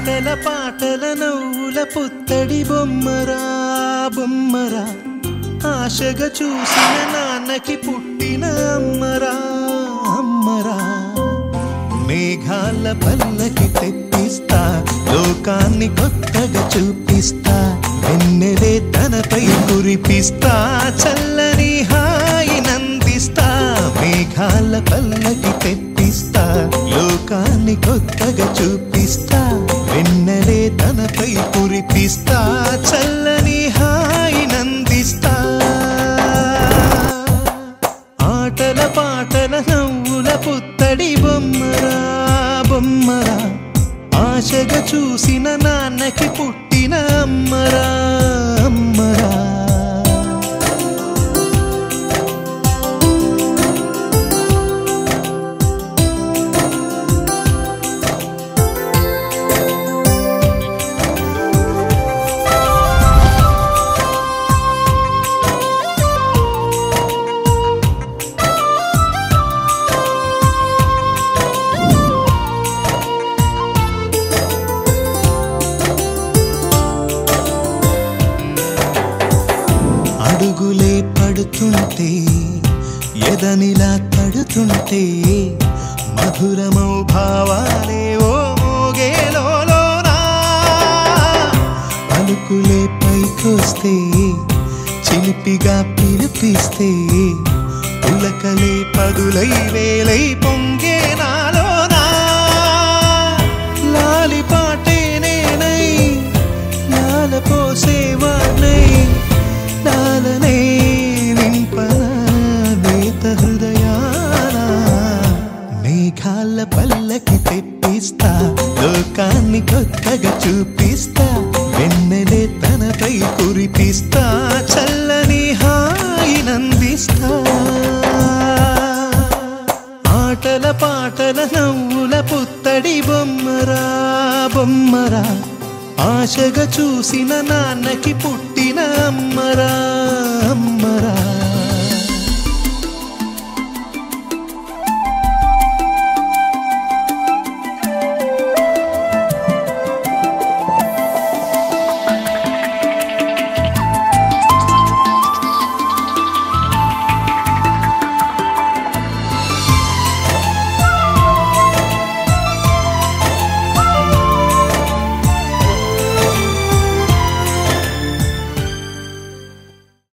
ఆటల పాటల నవ్వుల పుత్తడి బొమ్మరా బొమ్మరా ఆశగా చూసిన నాన్నకి పుట్టిన అమ్మరా అమ్మరా మేఘాల పల్లకి తెప్పిస్తా లోకాన్ని కొత్తగా చూపిస్తా వెన్నెలే తనపై కురిపిస్తా చల్లని హాయి నందిస్తా మేఘాల పల్లకి తెప్పిస్తా లోకాన్ని కొత్తగా చూపిస్తా వెన్నెలే తనపై కురిపిస్తా చల్లని హాయి నందిస్తా ఆటల పాటల నవ్వుల పుత్తడి బొమ్మరా బొమ్మరా ఆశగా చూసిన నాన్నకి పుట్టిన అమ్మరా అమ్మరా అడుగులే పడుతుంటే ఎదనిలా తడుతుంటే మధురమౌ భావాలే ఓ మోగేలోనా పలుకులే పైకొస్తే చిలిపిగా పిలిపిస్తే పులకలే పదులై వేలై పొంగే నాలోనా లాలిపాటే నేనై లాల పోసేవాణ్ణై లాలనే నింపన నేత హృదయాన మేఘాల పల్లకి తెప్పిస్తా లోకాన్ని కొత్తగా చూపిస్తా వెన్నెలే తనపై కురిపిస్తా చల్లని హాయి నందిస్తా ఆటల పాటల నవ్వుల పుత్తడి బొమ్మరా బొమ్మరా ఆశగా చూసిన నాన్నకి పుట్టిన అమ్మరా అమ్మరా